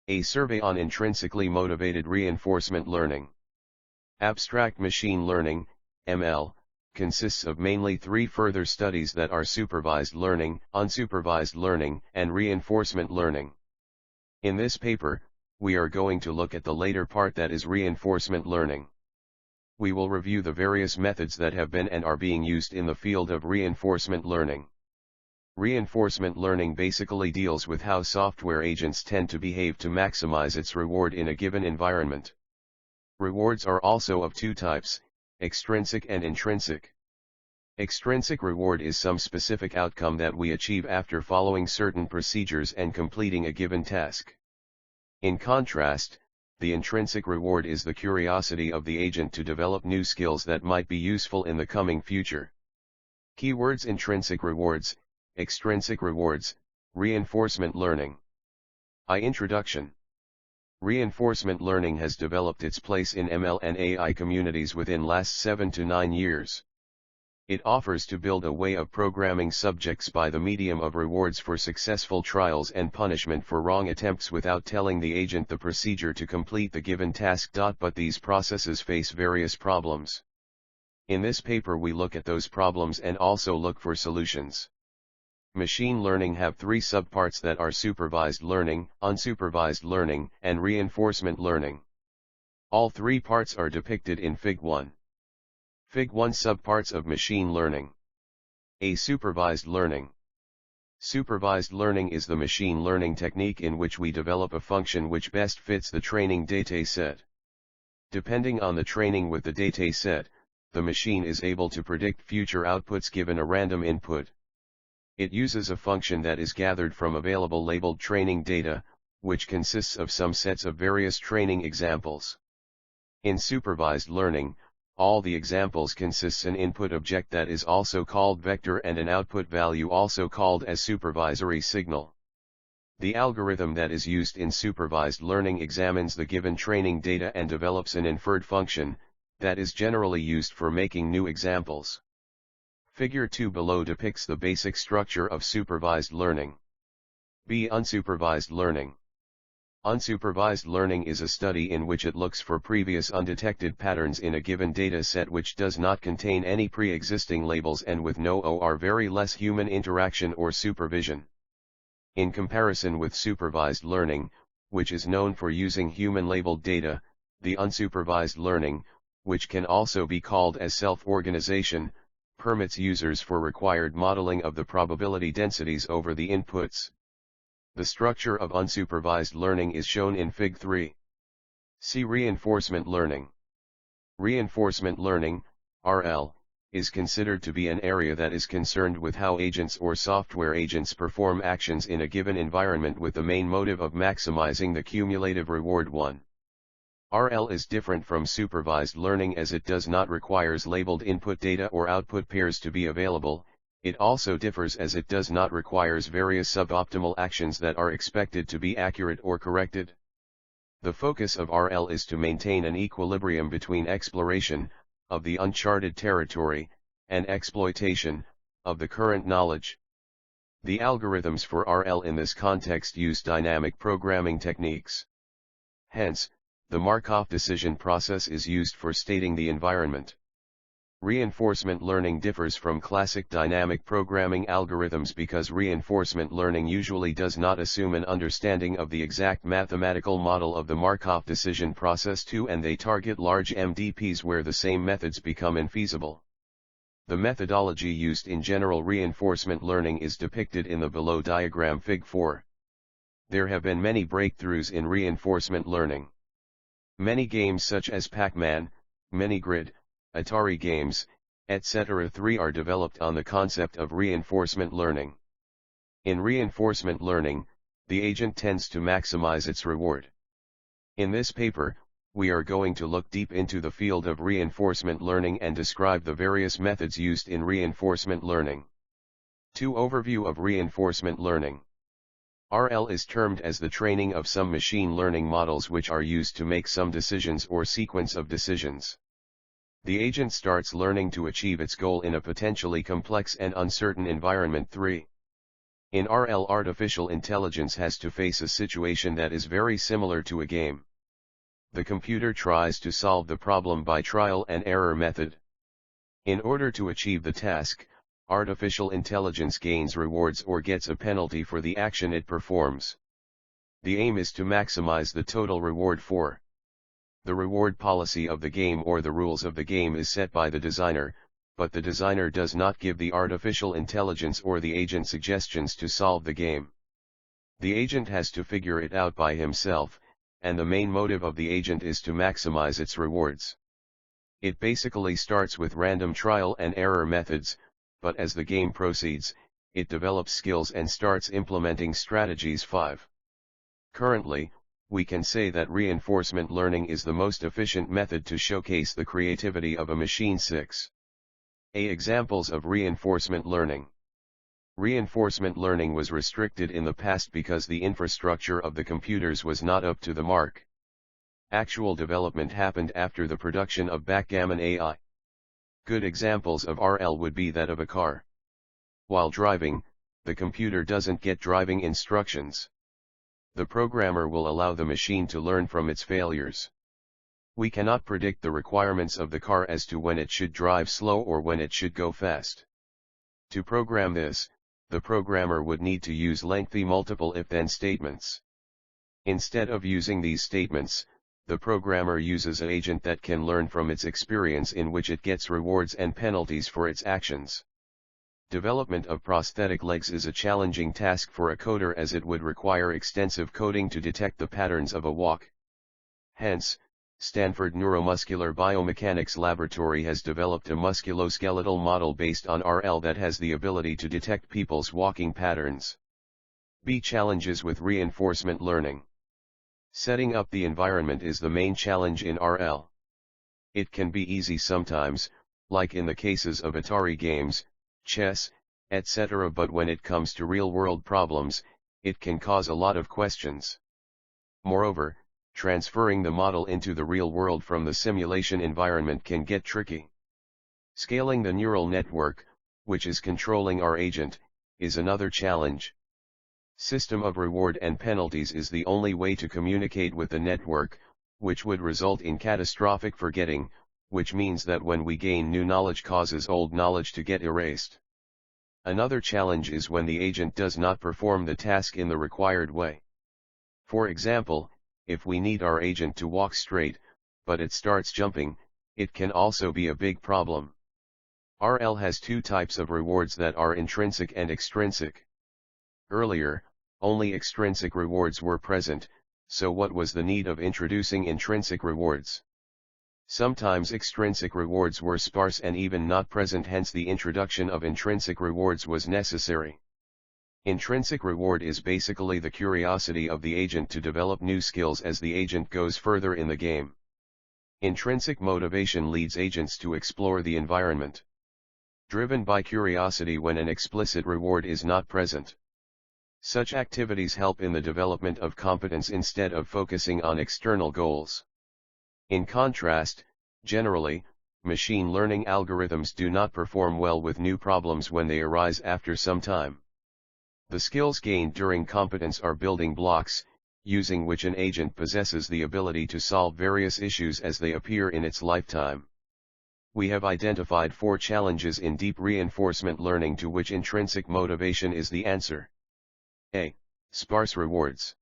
A survey on intrinsically motivated reinforcement learning. Abstract machine learning, ML, consists of mainly three further studies that are supervised learning, unsupervised learning, and reinforcement learning. In this paper, we are going to look at the later part, that is reinforcement learning. We will review the various methods that have been and are being used in the field of reinforcement learning. Reinforcement learning basically deals with how software agents tend to behave to maximize its reward in a given environment. Rewards are also of two types, extrinsic and intrinsic. Extrinsic reward is some specific outcome that we achieve after following certain procedures and completing a given task. In contrast, the intrinsic reward is the curiosity of the agent to develop new skills that might be useful in the coming future. Keywords: intrinsic rewards, extrinsic rewards, reinforcement learning. Introduction. Reinforcement learning has developed its place in ML and AI communities within last 7 to 9 years. It offers to build a way of programming subjects by the medium of rewards for successful trials and punishment for wrong attempts without telling the agent the procedure to complete the given task. But these processes face various problems. In this paper we look at those problems and also look for solutions. Machine learning have three subparts that are supervised learning, unsupervised learning, and reinforcement learning. All three parts are depicted in Fig 1. Fig 1 subparts of machine learning. A. Supervised learning. Supervised learning is the machine learning technique in which we develop a function which best fits the training data set. Depending on the training with the data set, the machine is able to predict future outputs given a random input. It uses a function that is gathered from available labeled training data, which consists of some sets of various training examples. In supervised learning, all the examples consists an input object that is also called vector and an output value also called as supervisory signal. The algorithm that is used in supervised learning examines the given training data and develops an inferred function, that is generally used for making new examples. Figure 2 below depicts the basic structure of supervised learning. B. Unsupervised learning. Unsupervised learning is a study in which it looks for previous undetected patterns in a given data set which does not contain any pre-existing labels and with no or very less human interaction or supervision. In comparison with supervised learning, which is known for using human-labeled data, the unsupervised learning, which can also be called as self-organization, permits users for required modeling of the probability densities over the inputs. The structure of unsupervised learning is shown in Fig 3. See reinforcement learning. Reinforcement learning, RL, is considered to be an area that is concerned with how agents or software agents perform actions in a given environment with the main motive of maximizing the cumulative reward 1. RL is different from supervised learning as it does not requires labeled input data or output pairs to be available. It also differs as it does not requires various suboptimal actions that are expected to be accurate or corrected. The focus of RL is to maintain an equilibrium between exploration of the uncharted territory and exploitation of the current knowledge. The algorithms for RL in this context use dynamic programming techniques. Hence, the Markov decision process is used for stating the environment. Reinforcement learning differs from classic dynamic programming algorithms because reinforcement learning usually does not assume an understanding of the exact mathematical model of the Markov decision process too, and they target large MDPs where the same methods become infeasible. The methodology used in general reinforcement learning is depicted in the below diagram Fig 4. There have been many breakthroughs in reinforcement learning. Many games such as Pac-Man, Minigrid, Atari games, etc. are developed on the concept of reinforcement learning. In reinforcement learning, the agent tends to maximize its reward. In this paper, we are going to look deep into the field of reinforcement learning and describe the various methods used in reinforcement learning. 2. Overview of reinforcement learning. RL is termed as the training of some machine learning models which are used to make some decisions or sequence of decisions. The agent starts learning to achieve its goal in a potentially complex and uncertain environment. 3. In RL, artificial intelligence has to face a situation that is very similar to a game. The computer tries to solve the problem by trial and error method. In order to achieve the task, artificial intelligence gains rewards or gets a penalty for the action it performs. The aim is to maximize the total reward for. The reward policy of the game or the rules of the game is set by the designer, but the designer does not give the artificial intelligence or the agent suggestions to solve the game. The agent has to figure it out by himself, and the main motive of the agent is to maximize its rewards. It basically starts with random trial and error methods, but as the game proceeds, it develops skills and starts implementing strategies. 5. Currently, we can say that reinforcement learning is the most efficient method to showcase the creativity of a machine. 6. Examples of reinforcement learning. Reinforcement learning was restricted in the past because the infrastructure of the computers was not up to the mark. Actual development happened after the production of backgammon AI. Good examples of RL would be that of a car. While driving, the computer doesn't get driving instructions. The programmer will allow the machine to learn from its failures. We cannot predict the requirements of the car as to when it should drive slow or when it should go fast. To program this, the programmer would need to use lengthy multiple if-then statements. Instead of using these statements, the programmer uses an agent that can learn from its experience, in which it gets rewards and penalties for its actions. Development of prosthetic legs is a challenging task for a coder, as it would require extensive coding to detect the patterns of a walk. Hence, Stanford Neuromuscular Biomechanics Laboratory has developed a musculoskeletal model based on RL that has the ability to detect people's walking patterns. Challenges with reinforcement learning. Setting up the environment is the main challenge in RL. It can be easy sometimes, like in the cases of Atari games, chess, etc., but when it comes to real-world problems, it can cause a lot of questions. Moreover, transferring the model into the real world from the simulation environment can get tricky. Scaling the neural network, which is controlling our agent, is another challenge. System of reward and penalties is the only way to communicate with the network, which would result in catastrophic forgetting, which means that when we gain new knowledge causes old knowledge to get erased. Another challenge is when the agent does not perform the task in the required way. For example, if we need our agent to walk straight, but it starts jumping, it can also be a big problem. RL has two types of rewards that are intrinsic and extrinsic. Earlier, only extrinsic rewards were present, so what was the need of introducing intrinsic rewards? Sometimes extrinsic rewards were sparse and even not present, hence the introduction of intrinsic rewards was necessary. Intrinsic reward is basically the curiosity of the agent to develop new skills as the agent goes further in the game. Intrinsic motivation leads agents to explore the environment. Driven by curiosity when an explicit reward is not present. Such activities help in the development of competence instead of focusing on external goals. In contrast, generally, machine learning algorithms do not perform well with new problems when they arise after some time. The skills gained during competence are building blocks, using which an agent possesses the ability to solve various issues as they appear in its lifetime. We have identified 4 challenges in deep reinforcement learning to which intrinsic motivation is the answer. A. Sparse rewards.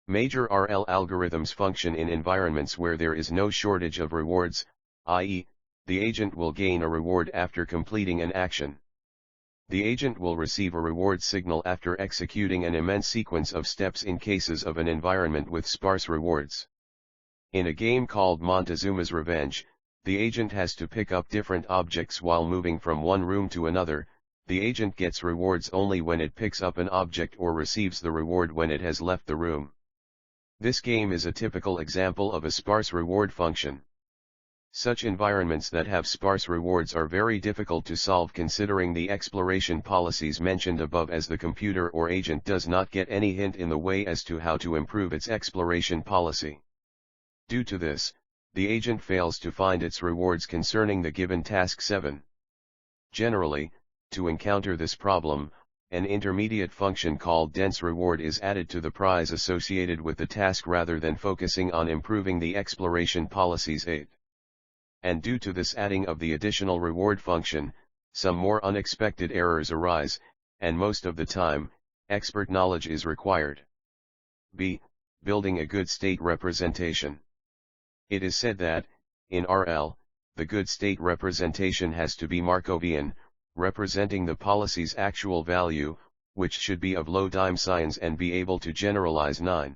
Major RL algorithms function in environments where there is no shortage of rewards, i.e., the agent will gain a reward after completing an action. The agent will receive a reward signal after executing an immense sequence of steps in cases of an environment with sparse rewards. In a game called Montezuma's Revenge, the agent has to pick up different objects while moving from one room to another. The agent gets rewards only when it picks up an object or receives the reward when it has left the room. This game is a typical example of a sparse reward function. Such environments that have sparse rewards are very difficult to solve considering the exploration policies mentioned above, as the computer or agent does not get any hint in the way as to how to improve its exploration policy. Due to this, the agent fails to find its rewards concerning the given task. 7. Generally, to encounter this problem, an intermediate function called dense reward is added to the prize associated with the task rather than focusing on improving the exploration policy's aid. And due to this adding of the additional reward function, some more unexpected errors arise, and most of the time, expert knowledge is required. B. Building a good state representation. It is said that, in RL, the good state representation has to be Markovian, representing the policy's actual value, which should be of low dime signs and be able to generalize 9.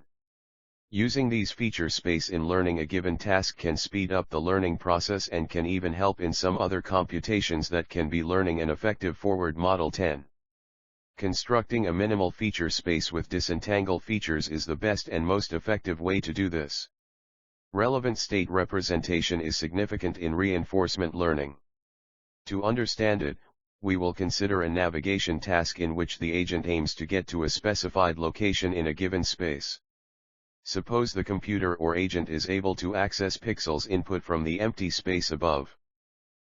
Using these feature space in learning a given task can speed up the learning process and can even help in some other computations that can be learning an effective forward model 10. Constructing a minimal feature space with disentangle features is the best and most effective way to do this. Relevant state representation is significant in reinforcement learning. To understand it, we will consider a navigation task in which the agent aims to get to a specified location in a given space. Suppose the computer or agent is able to access pixels input from the empty space above.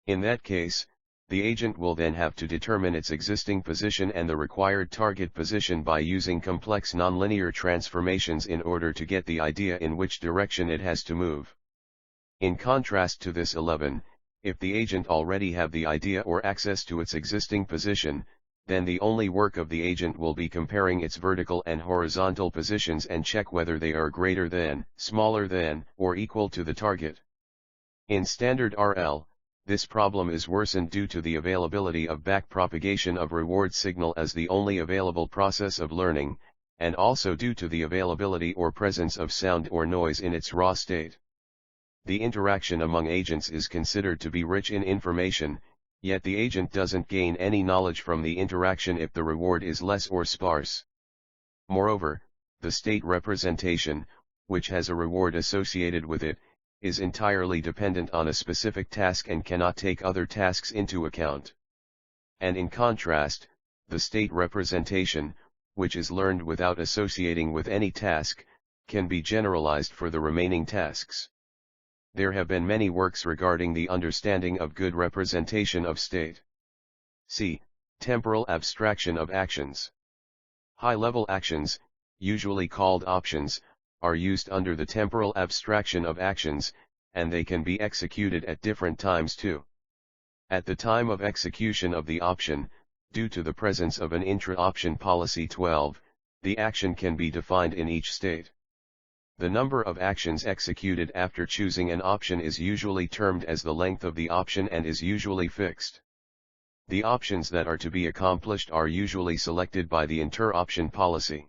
In that case, the agent will then have to determine its existing position and the required target position by using complex nonlinear transformations in order to get the idea in which direction it has to move. In contrast to this 11, if the agent already have the idea or access to its existing position, then the only work of the agent will be comparing its vertical and horizontal positions and check whether they are greater than, smaller than, or equal to the target. In standard RL, this problem is worsened due to the availability of backpropagation of reward signal as the only available process of learning, and also due to the availability or presence of sound or noise in its raw state. The interaction among agents is considered to be rich in information, yet the agent doesn't gain any knowledge from the interaction if the reward is less or sparse. Moreover, the state representation, which has a reward associated with it, is entirely dependent on a specific task and cannot take other tasks into account. And in contrast, the state representation, which is learned without associating with any task, can be generalized for the remaining tasks. There have been many works regarding the understanding of good representation of state. C. Temporal abstraction of actions. High-level actions, usually called options, are used under the temporal abstraction of actions, and they can be executed at different times too. At the time of execution of the option, due to the presence of an intra-option policy 12, the action can be defined in each state. The number of actions executed after choosing an option is usually termed as the length of the option and is usually fixed. The options that are to be accomplished are usually selected by the inter-option policy.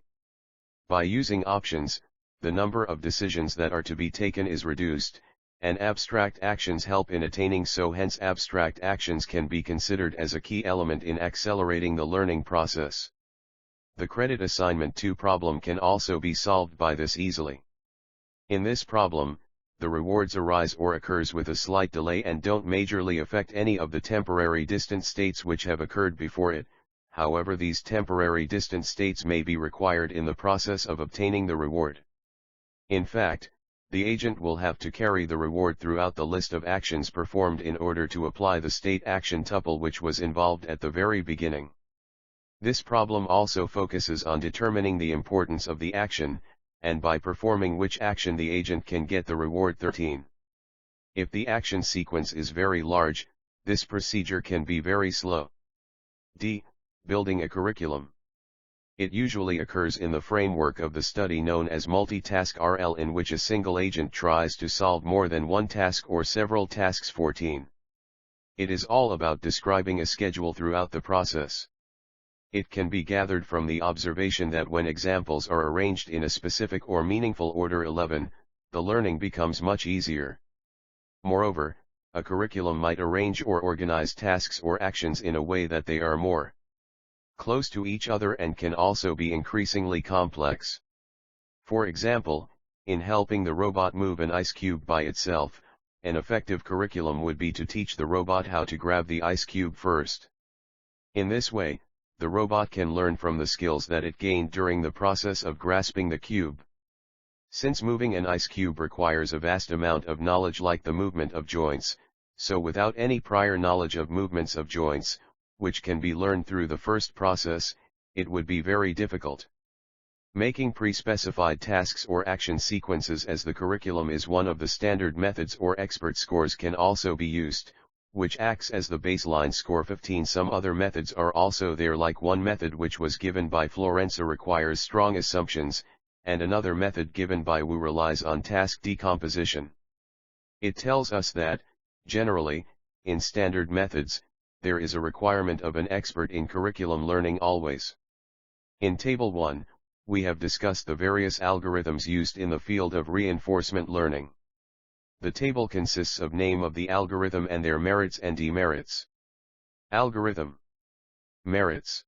By using options, the number of decisions that are to be taken is reduced, and abstract actions help in attaining so hence abstract actions can be considered as a key element in accelerating the learning process. The credit assignment 2 problem can also be solved by this easily. In this problem, the rewards arise or occurs with a slight delay and don't majorly affect any of the temporary distant states which have occurred before it. However, these temporary distant states may be required in the process of obtaining the reward. In fact, the agent will have to carry the reward throughout the list of actions performed in order to apply the state action tuple which was involved at the very beginning. This problem also focuses on determining the importance of the action, and by performing which action the agent can get the reward 13. If the action sequence is very large, this procedure can be very slow. D. Building a curriculum. It usually occurs in the framework of the study known as multitask RL, in which a single agent tries to solve more than one task or several tasks. 14. It is all about describing a schedule throughout the process. It can be gathered from the observation that when examples are arranged in a specific or meaningful order 11, the learning becomes much easier. Moreover, a curriculum might arrange or organize tasks or actions in a way that they are more close to each other and can also be increasingly complex. For example, in helping the robot move an ice cube by itself, an effective curriculum would be to teach the robot how to grab the ice cube first. In this way, the robot can learn from the skills that it gained during the process of grasping the cube. Since moving an ice cube requires a vast amount of knowledge like the movement of joints, so without any prior knowledge of movements of joints, which can be learned through the first process, it would be very difficult. Making pre-specified tasks or action sequences as the curriculum is one of the standard methods, or expert scores can also be used, which acts as the baseline score 15. Some other methods are also there, like one method which was given by Florenza requires strong assumptions, and another method given by Wu relies on task decomposition. It tells us that, generally, in standard methods, there is a requirement of an expert in curriculum learning always. In Table 1, we have discussed the various algorithms used in the field of reinforcement learning. The table consists of name of the algorithm and their merits and demerits. Algorithm. Merits.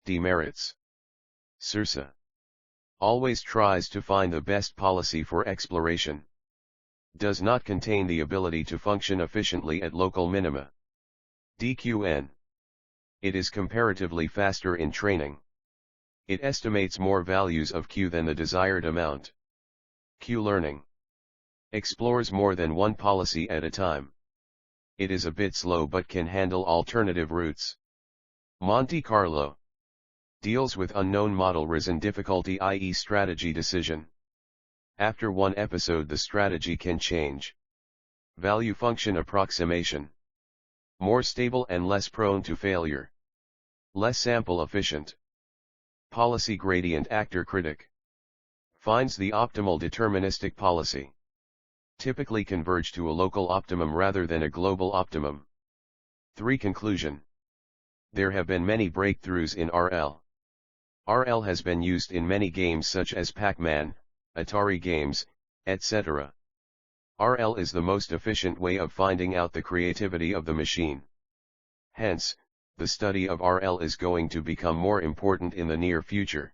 Demerits. SURSA. Always tries to find the best policy for exploration. Does not contain the ability to function efficiently at local minima. DQN. It is comparatively faster in training. It estimates more values of Q than the desired amount. Q learning. Explores more than one policy at a time. It is a bit slow but can handle alternative routes. Monte Carlo. Deals with unknown model risen difficulty, i.e. strategy decision. After one episode the strategy can change. Value function approximation. More stable and less prone to failure. Less sample efficient. Policy gradient actor critic. Finds the optimal deterministic policy. Typically converge to a local optimum rather than a global optimum. 3. Conclusion. There have been many breakthroughs in RL. RL has been used in many games such as Pac-Man, Atari games, etc. RL is the most efficient way of finding out the creativity of the machine. Hence, the study of RL is going to become more important in the near future.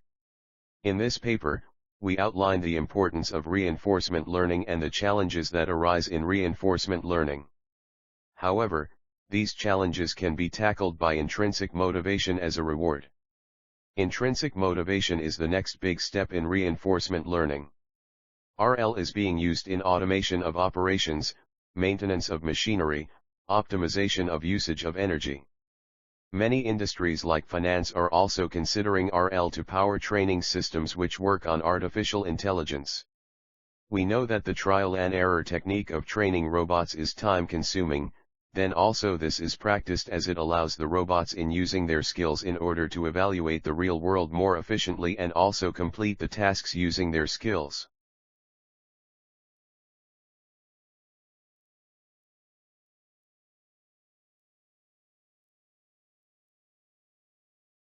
In this paper, we outline the importance of reinforcement learning and the challenges that arise in reinforcement learning. However, these challenges can be tackled by intrinsic motivation as a reward. Intrinsic motivation is the next big step in reinforcement learning. RL is being used in automation of operations, maintenance of machinery, optimization of usage of energy. Many industries like finance are also considering RL to power training systems which work on artificial intelligence. We know that the trial and error technique of training robots is time-consuming, then also this is practiced as it allows the robots in using their skills in order to evaluate the real world more efficiently and also complete the tasks using their skills.